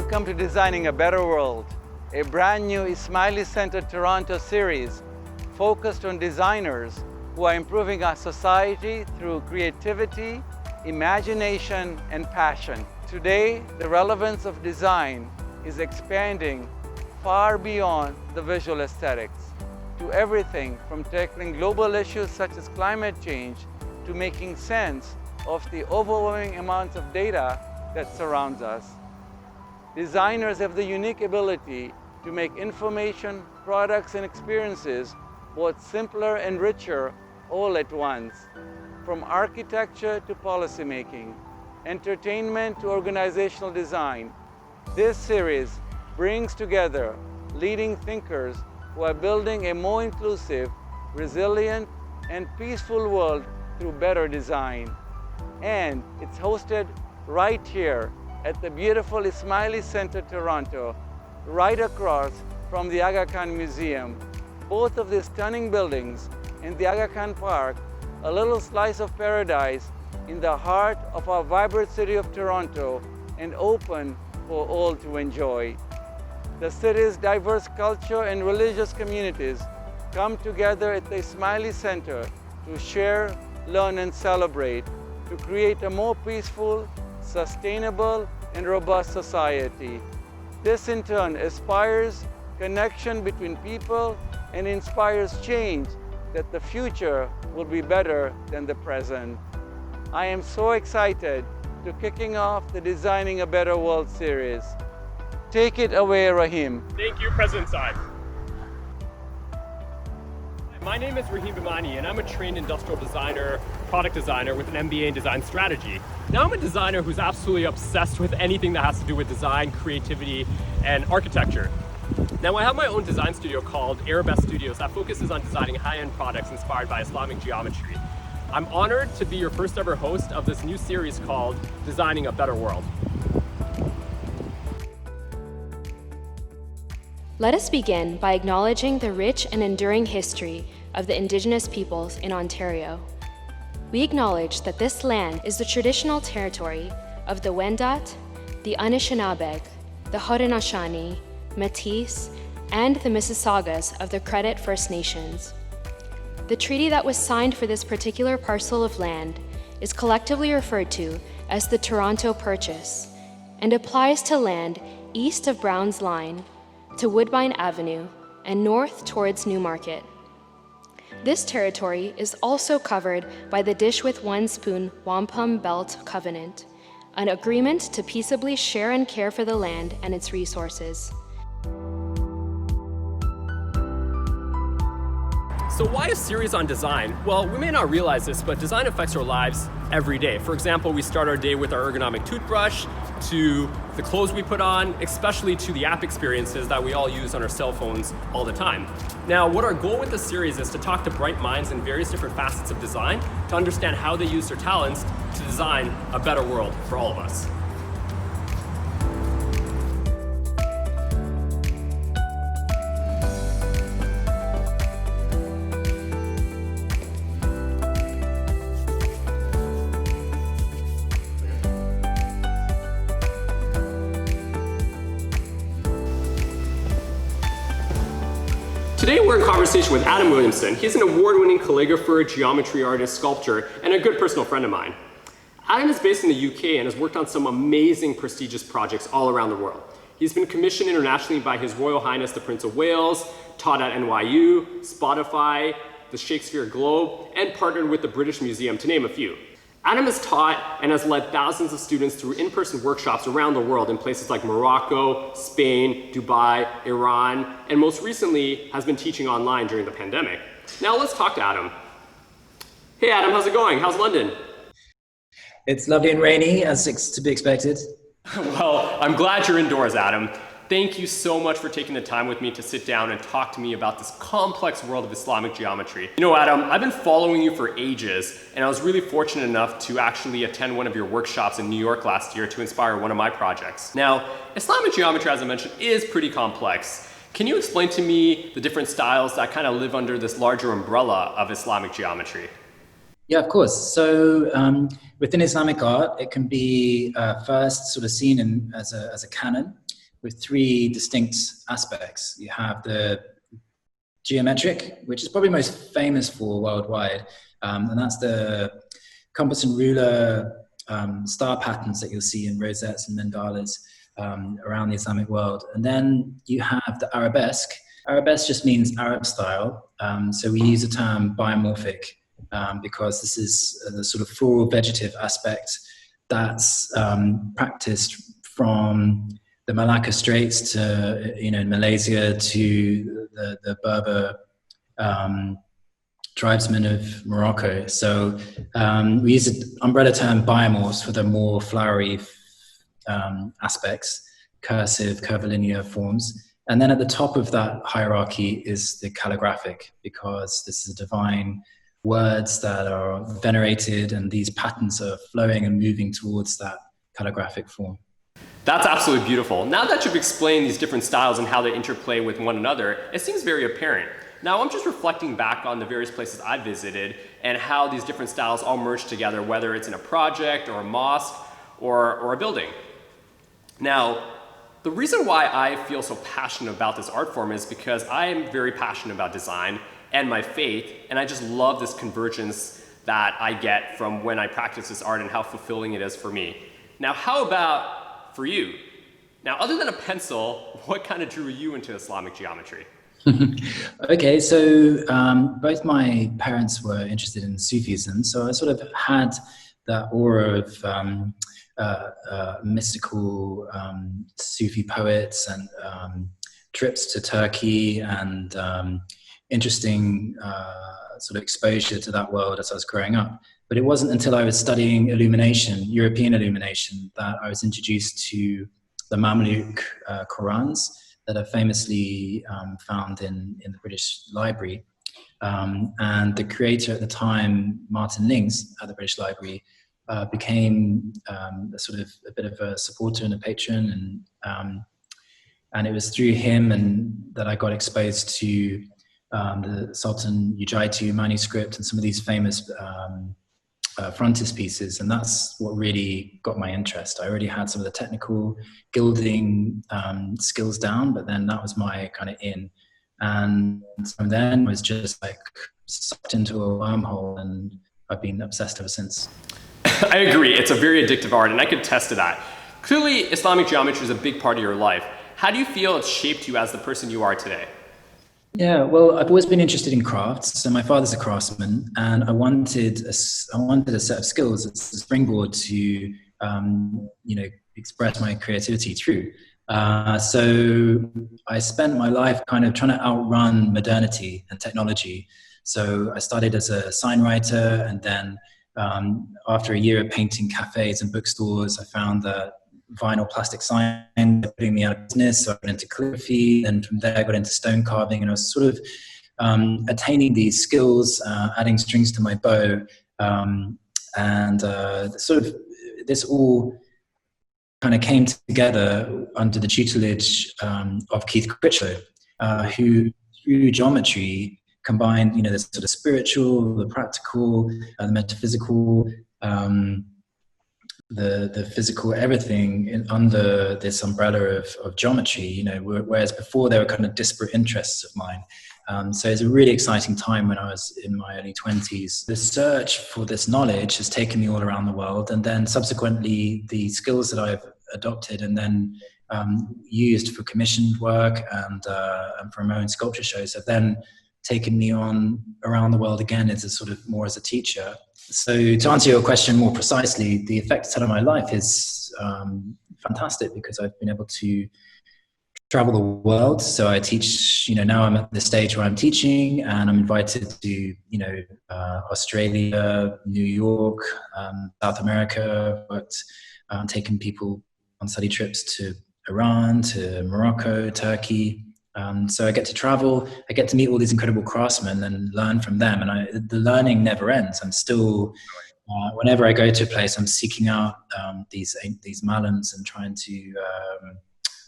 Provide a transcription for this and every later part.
Welcome to Designing a Better World, a brand new Ismaili-centered Toronto series focused on designers who are improving our society through creativity, imagination, and passion. Today, the relevance of design is expanding far beyond the visual aesthetics to everything from tackling global issues such as climate change to making sense of the overwhelming amounts of data that surrounds us. Designers have the unique ability to make information, products, and experiences both simpler and richer all at once. From architecture to policymaking, entertainment to organizational design, this series brings together leading thinkers who are building a more inclusive, resilient, and peaceful world through better design. And it's hosted right here at the beautiful Ismaili Center, Toronto, right across from the Aga Khan Museum. Both of these stunning buildings in the Aga Khan Park, a little slice of paradise in the heart of our vibrant city of Toronto and open for all to enjoy. The city's diverse culture and religious communities come together at the Ismaili Center to share, learn, and celebrate to create a more peaceful, sustainable, and robust society. This in turn aspires connection between people and inspires change that the future will be better than the present. I am so excited to kicking off the Designing a Better World series. Take it away, Rahim. Thank you, President Saib. My name is Rahim Bimani, and I'm a trained industrial designer, product designer with an MBA in design strategy. Now I'm a designer who's absolutely obsessed with anything that has to do with design, creativity, and architecture. Now I have my own design studio called Arabesque Studios that focuses on designing high-end products inspired by Islamic geometry. I'm honored to be your first ever host of this new series called Designing a Better World. Let us begin by acknowledging the rich and enduring history of the Indigenous peoples in Ontario. We acknowledge that this land is the traditional territory of the Wendat, the Anishinaabeg, the Haudenosaunee, Métis, and the Mississaugas of the Credit First Nations. The treaty that was signed for this particular parcel of land is collectively referred to as the Toronto Purchase and applies to land east of Brown's Line, to Woodbine Avenue, and north towards Newmarket. This territory is also covered by the Dish with One Spoon Wampum Belt Covenant, an agreement to peaceably share and care for the land and its resources. So why a series on design? Well, we may not realize this, but design affects our lives every day. For example, we start our day with our ergonomic toothbrush, to the clothes we put on, especially to the app experiences that we all use on our cell phones all the time. Now, what our goal with this series is to talk to bright minds in various different facets of design to understand how they use their talents to design a better world for all of us. Today we're in conversation with Adam Williamson. He's an award-winning calligrapher, geometry artist, sculptor, and a good personal friend of mine. Adam is based in the UK and has worked on some amazing prestigious projects all around the world. He's been commissioned internationally by His Royal Highness the Prince of Wales, taught at NYU, Spotify, the Shakespeare Globe, and partnered with the British Museum, to name a few. Adam has taught and has led thousands of students through in-person workshops around the world in places like Morocco, Spain, Dubai, Iran, and most recently has been teaching online during the pandemic. Now let's talk to Adam. Hey Adam, how's it going? How's London? It's lovely and rainy, as to be expected. Well, I'm glad you're indoors, Adam. Thank you so much for taking the time with me to sit down and talk to me about this complex world of Islamic geometry. You know, Adam, I've been following you for ages, and I was really fortunate enough to actually attend one of your workshops in New York last year to inspire one of my projects. Now, Islamic geometry, as I mentioned, is pretty complex. Can you explain to me the different styles that kind of live under this larger umbrella of Islamic geometry? Yeah, of course. So within Islamic art, it can be first sort of seen as a canon with three distinct aspects. You have the geometric, which is probably most famous for worldwide, and that's the compass and ruler star patterns that you'll see in rosettes and mandalas around the Islamic world. And then you have the arabesque. Arabesque just means Arab style. So we use the term biomorphic because this is the sort of floral vegetative aspect that's practiced from the Malacca Straits to, in Malaysia to the Berber tribesmen of Morocco. So we use the umbrella term biomorphs for the more flowery aspects, cursive, curvilinear forms. And then at the top of that hierarchy is the calligraphic, because this is divine words that are venerated, and these patterns are flowing and moving towards that calligraphic form. That's absolutely beautiful. Now that you've explained these different styles and how they interplay with one another, it seems very apparent. Now I'm just reflecting back on the various places I visited and how these different styles all merge together, whether it's in a project or a mosque or a building. Now, the reason why I feel so passionate about this art form is because I am very passionate about design and my faith, and I just love this convergence that I get from when I practice this art and how fulfilling it is for me. Now, how about for you? Now, other than a pencil, what kind of drew you into Islamic geometry? Okay, so both my parents were interested in Sufism, so I sort of had that aura of mystical Sufi poets and trips to Turkey and interesting sort of exposure to that world as I was growing up. But it wasn't until I was studying illumination, European illumination, that I was introduced to the Mamluk Qurans that are famously found in the British Library. And the creator at the time, Martin Lings, at the British Library, became sort of a bit of a supporter and a patron. And it was through him that I got exposed to the Sultan Ujaitu manuscript and some of these famous frontispieces, and that's what really got my interest. I already had some of the technical gilding skills down, but then that was my kind of in. And from then was just like sucked into a wormhole, and I've been obsessed ever since. I agree, it's a very addictive art, and I could attest to that. Clearly, Islamic geometry is a big part of your life. How do you feel it's shaped you as the person you are today? Yeah, well, I've always been interested in crafts. So my father's a craftsman, and I wanted a set of skills as a springboard to, express my creativity through. So I spent my life kind of trying to outrun modernity and technology. So I started as a sign writer, and then after a year of painting cafes and bookstores, I found that vinyl plastic sign putting me out of business. So I got into calligraphy, and from there I got into stone carving, and I was sort of attaining these skills, adding strings to my bow, and sort of this all kind of came together under the tutelage of Keith Critchlow, who through geometry combined, the sort of spiritual, the practical, the metaphysical, the physical, everything under this umbrella of geometry, whereas before they were kind of disparate interests of mine. So it's a really exciting time when I was in my early 20s. The search for this knowledge has taken me all around the world, and then subsequently the skills that I've adopted and then used for commissioned work and for my own sculpture shows have then taken me on around the world again as a sort of more as a teacher. So to answer your question more precisely, the effect it's had on my life is fantastic, because I've been able to travel the world. So I teach, now I'm at the stage where I'm teaching, and I'm invited to, Australia, New York, South America, but taking people on study trips to Iran, to Morocco, Turkey. So I get to travel, I get to meet all these incredible craftsmen and learn from them. And the learning never ends. I'm still, whenever I go to a place, I'm seeking out these malams and trying to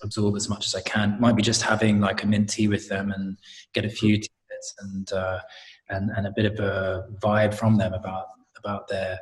absorb as much as I can. Might be just having like a mint tea with them and get a few tidbits and a bit of a vibe from them about about their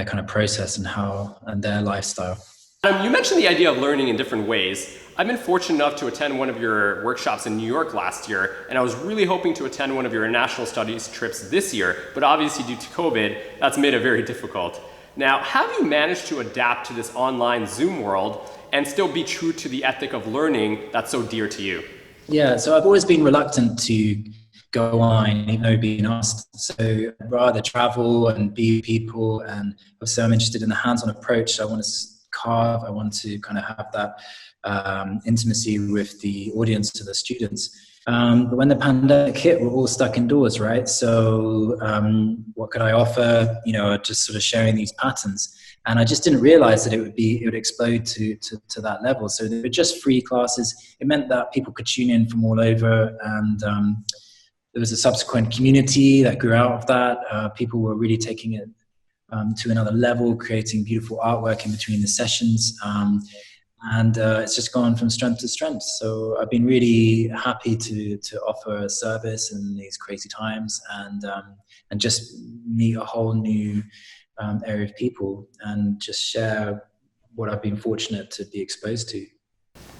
kind of process and their lifestyle. You mentioned the idea of learning in different ways. I've been fortunate enough to attend one of your workshops in New York last year, and I was really hoping to attend one of your international studies trips this year, but obviously due to COVID, that's made it very difficult. Now, how have you managed to adapt to this online Zoom world and still be true to the ethic of learning that's so dear to you? Yeah, so I've always been reluctant to go online, even though being asked. So I'd rather travel and be with people, and also I'm interested in the hands-on approach. I want to carve, I want to kind of have that intimacy with the audience, to the students. But when the pandemic hit, we're all stuck indoors, right? So what could I offer? Just sort of sharing these patterns. And I just didn't realize that it would explode to that level. So they were just free classes. It meant that people could tune in from all over, and there was a subsequent community that grew out of that. People were really taking it to another level, creating beautiful artwork in between the sessions. And it's just gone from strength to strength. So I've been really happy to offer a service in these crazy times, and just meet a whole new area of people and just share what I've been fortunate to be exposed to.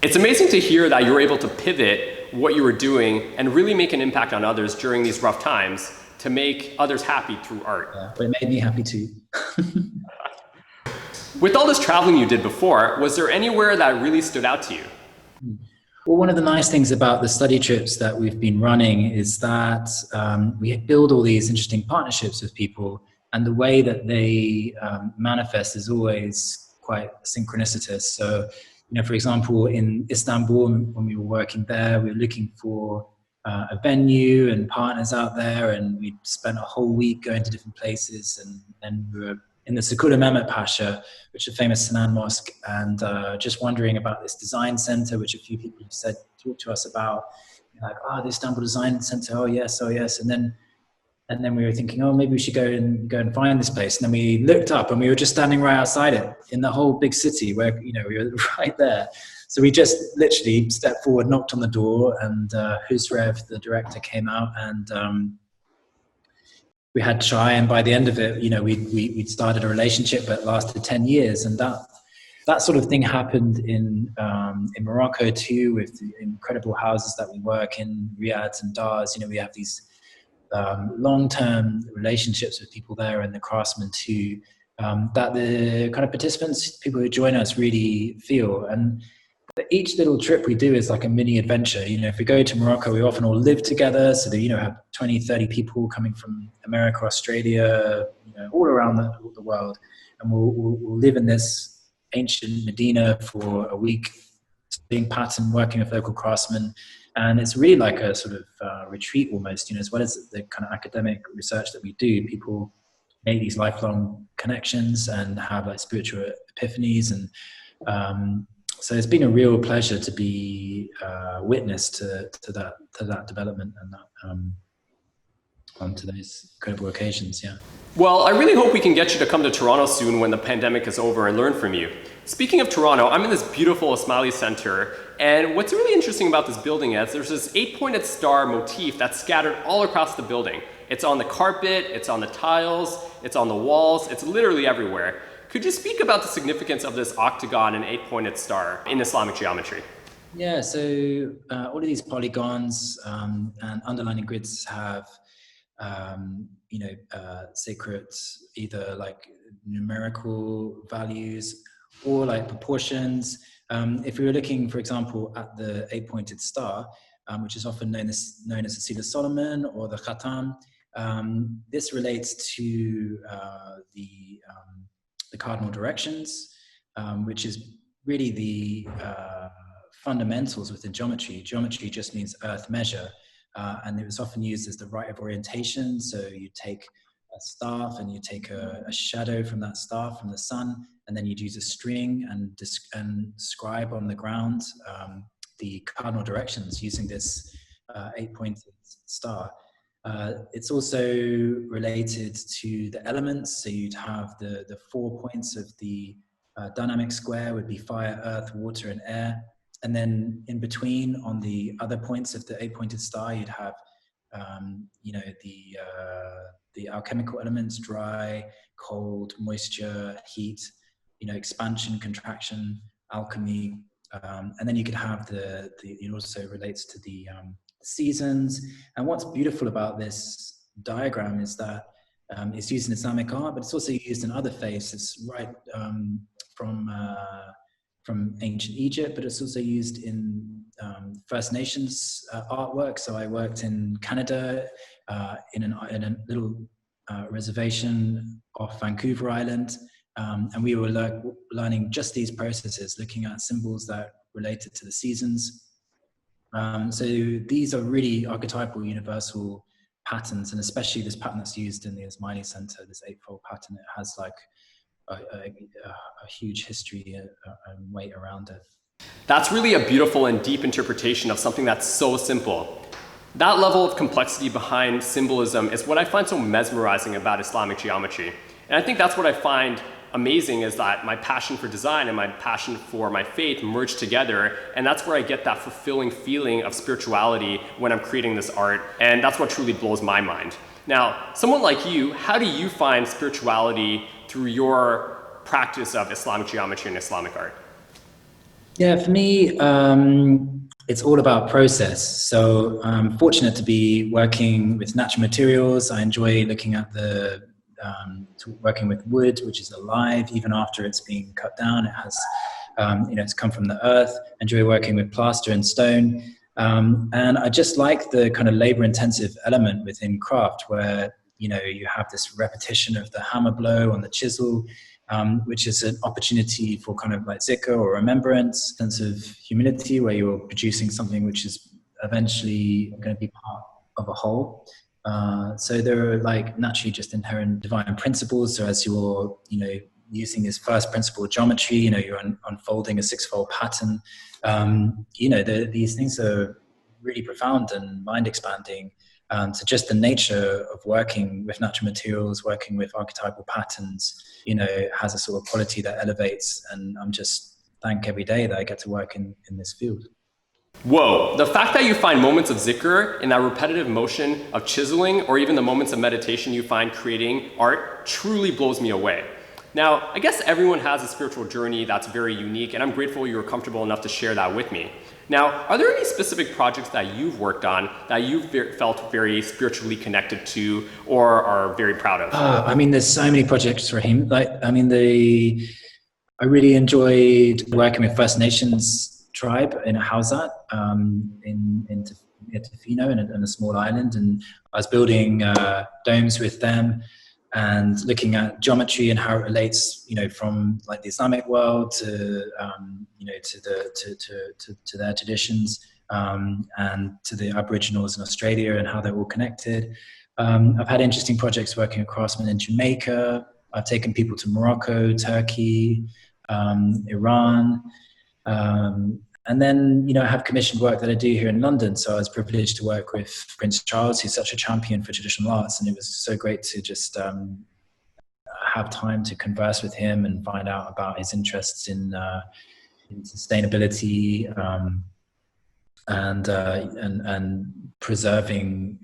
It's amazing to hear that you were able to pivot what you were doing and really make an impact on others during these rough times to make others happy through art. Yeah, but it made me happy too. With all this traveling you did before, was there anywhere that really stood out to you? Well, one of the nice things about the study trips that we've been running is that we build all these interesting partnerships with people, and the way that they manifest is always quite synchronicitous. So, for example, in Istanbul, when we were working there, we were looking for a venue and partners out there, and we spent a whole week going to different places, and then we were in the Sakula Mehmet Pasha, which is a famous Sinan mosque, and just wondering about this design center, which a few people have said, talked to us about, like, the Istanbul Design Center, oh yes. And then we were thinking, maybe we should go and find this place. And then we looked up, and we were just standing right outside it in the whole big city where, we were right there. So we just literally stepped forward, knocked on the door, and Husrev, the director, came out, and we had chai, and by the end of it, we'd started a relationship that lasted 10 years. And that sort of thing happened in Morocco too, with the incredible houses that we work in, Riyadh and Dars. We have these long-term relationships with people there, and the craftsmen too, that the kind of participants, people who join us, really feel. And each little trip we do is like a mini adventure. If we go to Morocco, we often all live together. So that, have 20, 30 people coming from America, Australia, all around the world. And we'll live in this ancient Medina for a week, studying pattern, working with local craftsmen. And it's really like a sort of retreat almost, as well as the kind of academic research that we do. People make these lifelong connections and have like spiritual epiphanies. And so it's been a real pleasure to be witness to that development and that onto those incredible occasions. Yeah. Well, I really hope we can get you to come to Toronto soon when the pandemic is over and learn from you. Speaking of Toronto, I'm in this beautiful Ismaili Center, and what's really interesting about this building is there's this 8-pointed star motif that's scattered all across the building. It's on the carpet, it's on the tiles, it's on the walls, it's literally everywhere. Could you speak about the significance of this octagon and 8-pointed star in Islamic geometry? Yeah, so all of these polygons and underlining grids have sacred either like numerical values or like proportions. If we were looking, for example, at the 8-pointed star, which is often known as the Seal of Solomon or the Khatam, this relates to the cardinal directions, which is really the fundamentals within geometry. Geometry just means earth measure. And it was often used as the rite of orientation. So you take a staff and you take a shadow from that staff, from the sun, and then you'd use a string and describe on the ground the cardinal directions using this 8-pointed star. It's also related to the elements. So you'd have the 4 points of the dynamic square would be fire, earth, water, and air. And then in between, on the other points of the 8-pointed star, you'd have, the alchemical elements: dry, cold, moisture, heat, expansion, contraction, alchemy. And then you could have it also relates to the seasons. And what's beautiful about this diagram is that it's used in Islamic art, but it's also used in other faiths. It's right from ancient Egypt, but it's also used in First Nations artwork. So I worked in Canada in a little reservation off Vancouver Island, and we were learning just these processes, looking at symbols that related to the seasons. So these are really archetypal, universal patterns, and especially this pattern that's used in the Ismaili Center, this eightfold pattern. It has like a huge history and weight around it. That's really a beautiful and deep interpretation of something that's so simple. That level of complexity behind symbolism is what I find so mesmerizing about Islamic geometry. And I think that's what I find amazing, is that my passion for design and my passion for my faith merge together, and that's where I get that fulfilling feeling of spirituality when I'm creating this art, and that's what truly blows my mind. Now, someone like you, how do you find spirituality through your practice of Islamic geometry and Islamic art? Yeah, for me, it's all about process. So I'm fortunate to be working with natural materials. I enjoy looking at working with wood, which is alive even after it's being cut down. It has, it's come from the earth. I enjoy working with plaster and stone. And I just like the kind of labor-intensive element within craft, where you have this repetition of the hammer blow on the chisel, which is an opportunity for kind of like zikr or remembrance, sense of humility, where you're producing something which is eventually going to be part of a whole. So there are like naturally just inherent divine principles. So as you're, using this first principle of geometry, you're unfolding a six-fold pattern. These things are really profound and mind-expanding. So just the nature of working with natural materials, working with archetypal patterns, has a sort of quality that elevates, and I'm just thank every day that I get to work in this field. Whoa, the fact that you find moments of zikr in that repetitive motion of chiseling, or even the moments of meditation you find creating art, truly blows me away. Now, I guess everyone has a spiritual journey that's very unique, and I'm grateful you were comfortable enough to share that with me. Now, are there any specific projects that you've worked on that you've felt very spiritually connected to or are very proud of? There's so many projects, Raheem. I really enjoyed working with First Nations tribe in Hausat, in Tofino, in a small island, and I was building domes with them and looking at geometry and how it relates, from like the Islamic world to to their traditions, and to the Aboriginals in Australia and how they're all connected. I've had interesting projects working with craftsmen in Jamaica. I've taken people to Morocco, Turkey, Iran. And then, I have commissioned work that I do here in London. So I was privileged to work with Prince Charles, who's such a champion for traditional arts. And it was so great to just have time to converse with him and find out about his interests in sustainability, and preserving,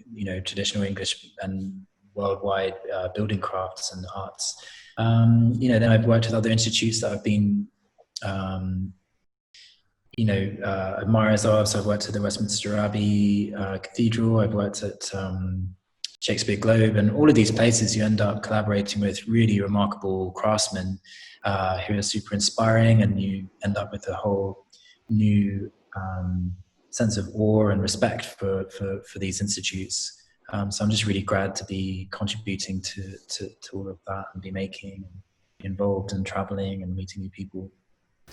traditional English and worldwide building crafts and arts. Then I've worked with other institutes that have been, admirers of. So I've worked at the Westminster Abbey Cathedral. I've worked at Shakespeare Globe, and all of these places you end up collaborating with really remarkable craftsmen who are super inspiring, and you end up with a whole new sense of awe and respect for these institutes. So I'm just really glad to be contributing to all of that, and be making, and be involved and traveling and meeting new people.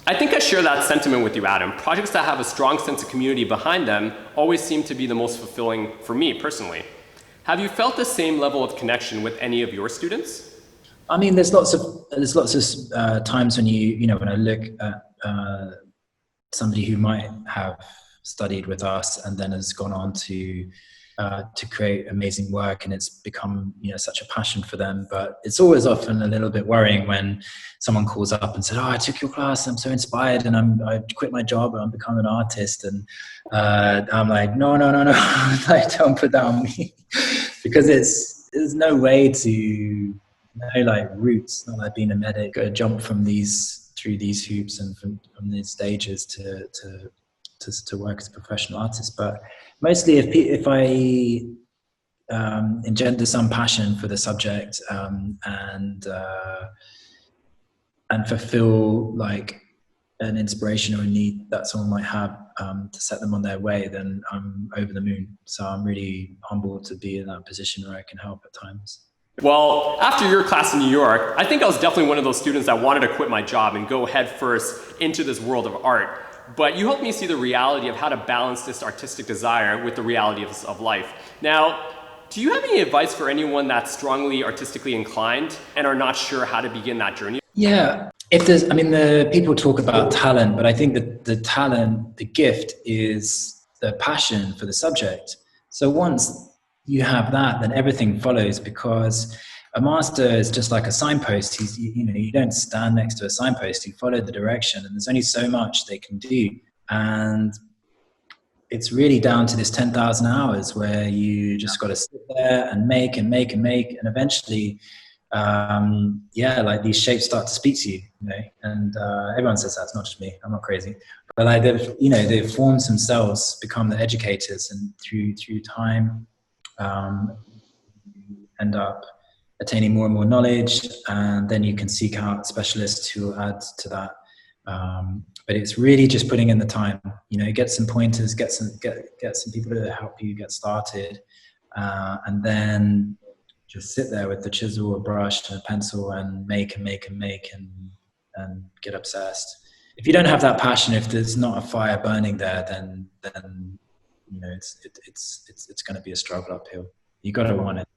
I think I share that sentiment with you, Adam. Projects that have a strong sense of community behind them always seem to be the most fulfilling for me personally. Have you felt the same level of connection with any of your students? There's lots of times when when I look at somebody who might have studied with us and then has gone on to create amazing work, and it's become such a passion for them. But it's always often a little bit worrying when someone calls up and said, I took your class, I'm so inspired, and I quit my job and I'm becoming an artist. And I'm like, no, like, don't put that on me. Because it's there's no way to, no like routes, not like being a medic, got to jump from through these hoops and from these stages to work as a professional artist. But mostly if I engender some passion for the subject and fulfill like an inspiration or a need that someone might have to set them on their way, then I'm over the moon. So I'm really humbled to be in that position where I can help at times. Well, after your class in New York, I think I was definitely one of those students that wanted to quit my job and go headfirst into this world of art. But you helped me see the reality of how to balance this artistic desire with the reality of life. Now, do you have any advice for anyone that's strongly artistically inclined and are not sure how to begin that journey? Yeah, the people talk about talent, but I think that the talent, the gift is the passion for the subject. So once you have that, then everything follows, because a master is just like a signpost. You don't stand next to a signpost, you follow the direction, and there's only so much they can do. And it's really down to this 10,000 hours where you just got to sit there and make and make and make, and eventually like these shapes start to speak to you, and everyone says that. It's not just me, I'm not crazy, but like the forms themselves become the educators, and through time you end up attaining more and more knowledge, and then you can seek out specialists who will add to that. But it's really just putting in the time, get some pointers, get some people to help you get started, and then just sit there with the chisel, a brush, and a pencil, and make and make and make and get obsessed. If you don't have that passion, if there's not a fire burning there, then it's going to be a struggle uphill. You got to want it.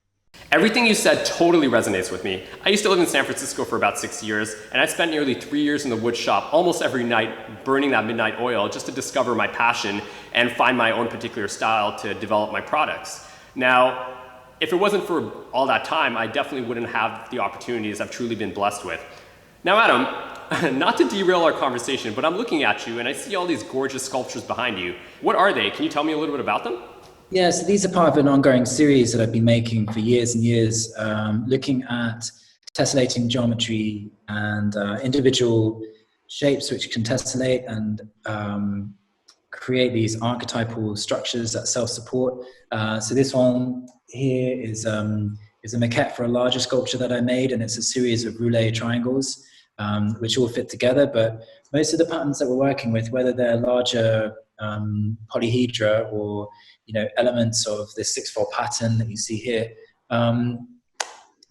Everything you said totally resonates with me. I used to live in San Francisco for about 6 years, and I spent nearly 3 years in the wood shop almost every night burning that midnight oil just to discover my passion and find my own particular style to develop my products. Now, if it wasn't for all that time, I definitely wouldn't have the opportunities I've truly been blessed with. Now, Adam, not to derail our conversation, but I'm looking at you and I see all these gorgeous sculptures behind you. What are they? Can you tell me a little bit about them? Yeah, so these are part of an ongoing series that I've been making for years and years, looking at tessellating geometry and individual shapes which can tessellate and create these archetypal structures that self-support. So this one here is a maquette for a larger sculpture that I made, and it's a series of roulette triangles which all fit together. But most of the patterns that we're working with, whether they're larger polyhedra or elements of this 6-fold pattern that you see here,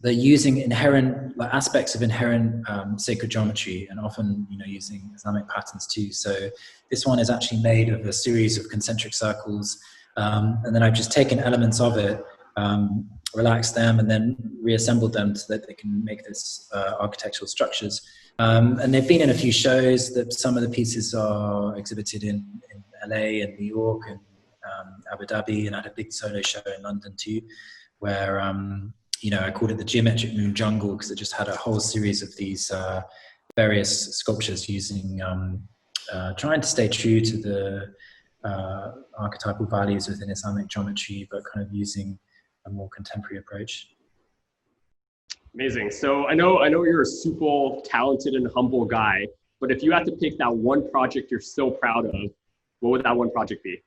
they're using inherent aspects of inherent sacred geometry, and often using Islamic patterns too. So this one is actually made of a series of concentric circles, and then I've just taken elements of it, relaxed them, and then reassembled them so that they can make this architectural structures. And they've been in a few shows. That some of the pieces are exhibited in LA and New York and Abu Dhabi, and I had a big solo show in London too, where I called it the Geometric Moon Jungle, because it just had a whole series of these various sculptures using, trying to stay true to the archetypal values within Islamic geometry, but kind of using a more contemporary approach. Amazing. So I know you're a super talented and humble guy, but if you had to pick that one project you're so proud of, what would that one project be?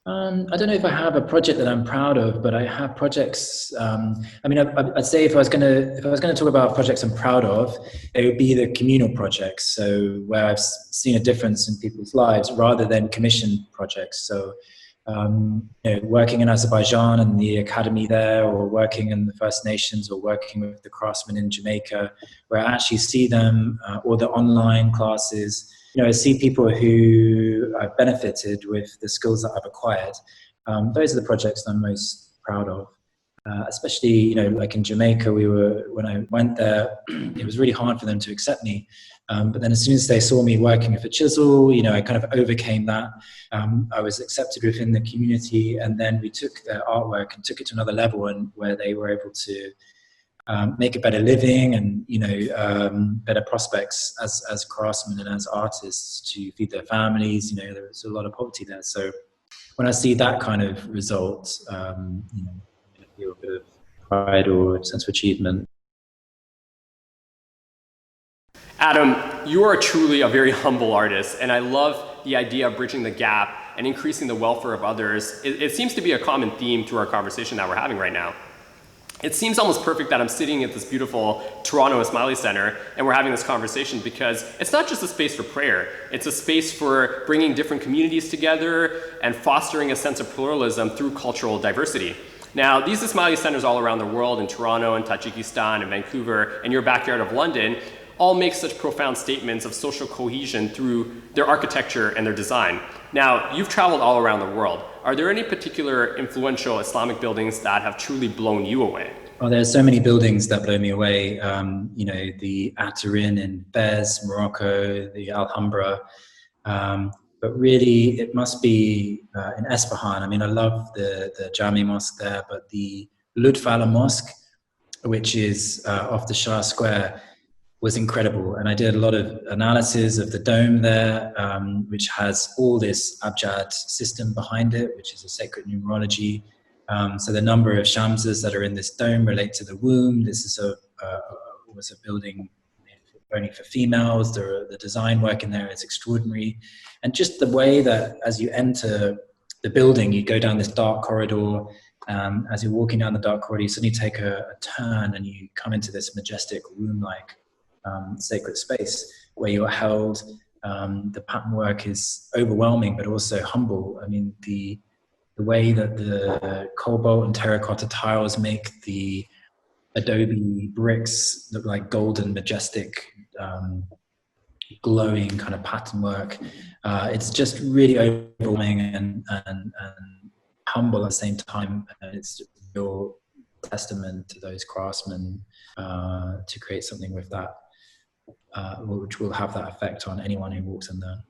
I don't know if I have a project that I'm proud of, but I have projects. I'd say if I was going to talk about projects I'm proud of, it would be the communal projects. So where I've seen a difference in people's lives rather than commissioned projects. So working in Azerbaijan and the academy there, or working in the First Nations, or working with the craftsmen in Jamaica, where I actually see them, or the online classes. I see people who I've benefited with the skills that I've acquired. Those are the projects I'm most proud of. Especially, like in Jamaica, when I went there, it was really hard for them to accept me. But then as soon as they saw me working with a chisel, I kind of overcame that. I was accepted within the community, and then we took their artwork and took it to another level, and where they were able to make a better living and better prospects as craftsmen and as artists to feed their families. There was a lot of poverty there. So when I see that kind of result, feel a bit of pride or sense of achievement. Adam, you are truly a very humble artist, and I love the idea of bridging the gap and increasing the welfare of others. It seems to be a common theme to our conversation that we're having right now. It seems almost perfect that I'm sitting at this beautiful Toronto Ismaili Center and we're having this conversation, because it's not just a space for prayer, it's a space for bringing different communities together and fostering a sense of pluralism through cultural diversity. Now, these Ismaili centers all around the world, in Toronto and Tajikistan and Vancouver and your backyard of London, all make such profound statements of social cohesion through their architecture and their design. Now, you've traveled all around the world. Are there any particular influential Islamic buildings that have truly blown you away? Well, there's so many buildings that blow me away. You know, the Atarin in Fez, Morocco, the Alhambra. But really, it must be in Esfahan. I mean, I love the Jami Mosque there, but the Lutfala Mosque, which is off the Shah Square, was incredible. And I did a lot of analysis of the dome there, which has all this Abjad system behind it, which is a sacred numerology. So the number of Shamsas that are in this dome relate to the womb. This is was a building only for females. The design work in there is extraordinary. And just the way that as you enter the building, you go down this dark corridor. As you're walking down the dark corridor, you suddenly take a turn and you come into this majestic room-like sacred space where you're held. The pattern work is overwhelming, but also humble. I mean, the way that the cobalt and terracotta tiles make the adobe bricks look like golden, majestic, glowing kind of pattern work. It's just really overwhelming and humble at the same time. It's a real testament to those craftsmen to create something with that, which will have that effect on anyone who walks in there.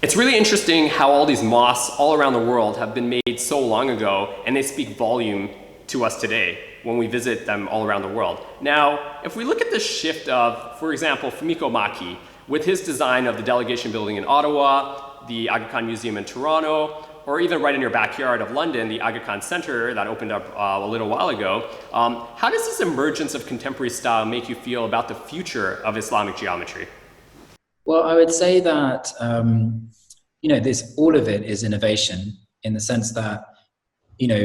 It's really interesting how all these mosques all around the world have been made so long ago, and they speak volume to us today when we visit them all around the world. Now, if we look at the shift of, for example, Fumiko Maki, with his design of the delegation building in Ottawa, the Aga Khan Museum in Toronto, or even right in your backyard of London, the Aga Khan Center that opened up a little while ago, how does this emergence of contemporary style make you feel about the future of Islamic geometry? Well, I would say that, you know, all of it is innovation in the sense that, you know,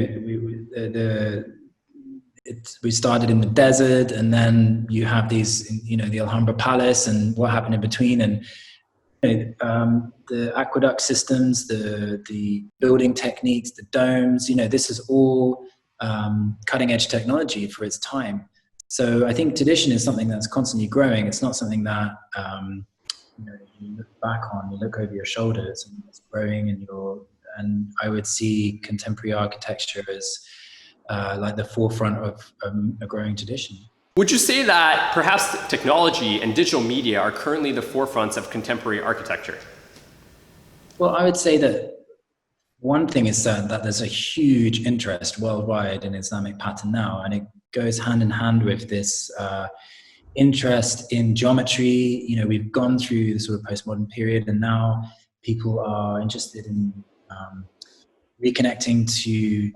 we started in the desert, and then you have these, you know, the Alhambra Palace and what happened in between, and you know, the aqueduct systems, the building techniques, the domes, you know, this is all cutting edge technology for its time. So I think tradition is something that's constantly growing. It's not something that, you know, you look back on, you look over your shoulders, and it's growing, and I would see contemporary architecture as like the forefront of a growing tradition. Would you say that perhaps technology and digital media are currently the forefronts of contemporary architecture? Well, I would say that one thing is certain, that there's a huge interest worldwide in Islamic pattern now, and it goes hand in hand with this interest in geometry. You know, we've gone through the sort of postmodern period, and now people are interested in reconnecting to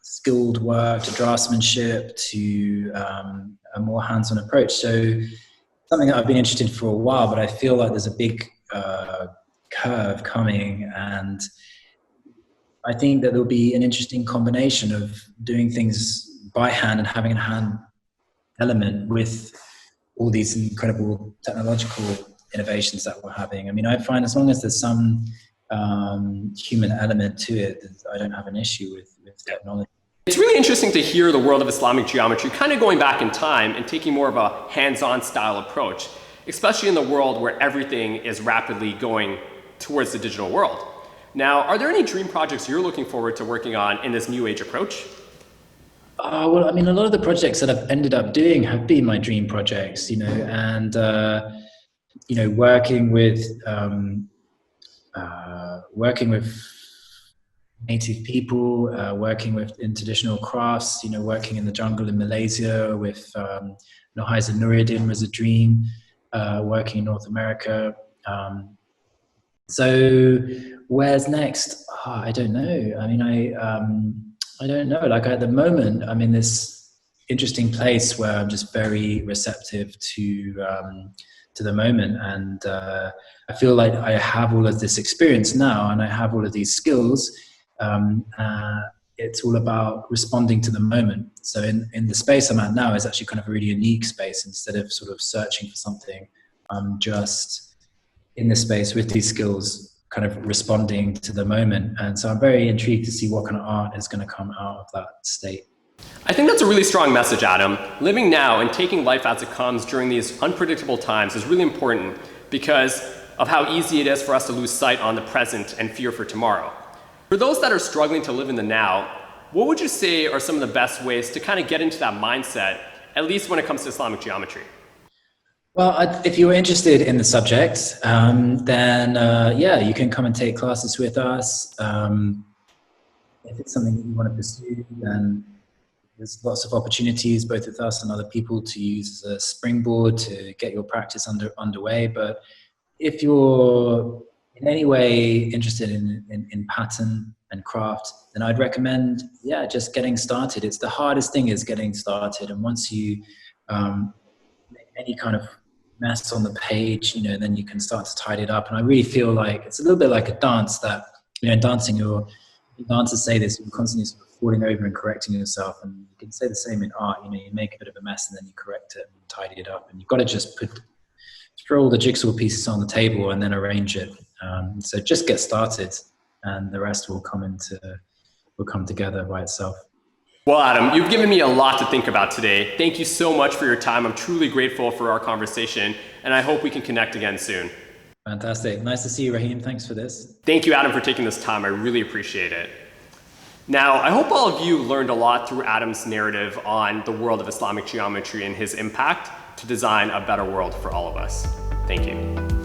skilled work, to draftsmanship, to a more hands-on approach. So something that I've been interested in for a while, but I feel like there's a big curve coming, and I think that there'll be an interesting combination of doing things by hand and having a hand element with all these incredible technological innovations that we're having. I mean, I find as long as there's some human element to it, I don't have an issue with technology. It's really interesting to hear the world of Islamic geometry kind of going back in time and taking more of a hands-on style approach, especially in the world where everything is rapidly going towards the digital world. Now, are there any dream projects you're looking forward to working on in this new age approach? Well, I mean, a lot of the projects that I've ended up doing have been my dream projects, you know, and, you know, working with native people, working in traditional crafts, you know, working in the jungle in Malaysia with Nohaiza Nuruddin was a dream, working in North America. So where's next? I don't know. I mean, I don't know. Like at the moment, I'm in this interesting place where I'm just very receptive to the moment, and I feel like I have all of this experience now, and I have all of these skills. It's all about responding to the moment. So in the space I'm at now is actually kind of a really unique space. Instead of sort of searching for something, I'm just in this space with these skills, kind of responding to the moment. And so I'm very intrigued to see what kind of art is going to come out of that state. I think that's a really strong message, Adam. Living now and taking life as it comes during these unpredictable times is really important because of how easy it is for us to lose sight on the present and fear for tomorrow. For those that are struggling to live in the now, what would you say are some of the best ways to kind of get into that mindset, at least when it comes to Islamic geometry? Well, if you're interested in the subject, then yeah, you can come and take classes with us. If it's something that you want to pursue, then there's lots of opportunities, both with us and other people, to use as a springboard to get your practice underway. But if you're in any way interested in pattern and craft, then I'd recommend, yeah, just getting started. It's the hardest thing is getting started. And once you make any kind of mess on the page, then you can start to tidy it up. And I really feel like it's a little bit like a dance that, in dancing, dancers say this, you're constantly sort of falling over and correcting yourself. And you can say the same in art, you make a bit of a mess and then you correct it and tidy it up. And you've got to just throw all the jigsaw pieces on the table and then arrange it. So just get started, and the rest will come together by itself. Well, Adam, you've given me a lot to think about today. Thank you so much for your time. I'm truly grateful for our conversation, and I hope we can connect again soon. Fantastic. Nice to see you, Raheem. Thanks for this. Thank you, Adam, for taking this time. I really appreciate it. Now, I hope all of you learned a lot through Adam's narrative on the world of Islamic geometry and his impact to design a better world for all of us. Thank you.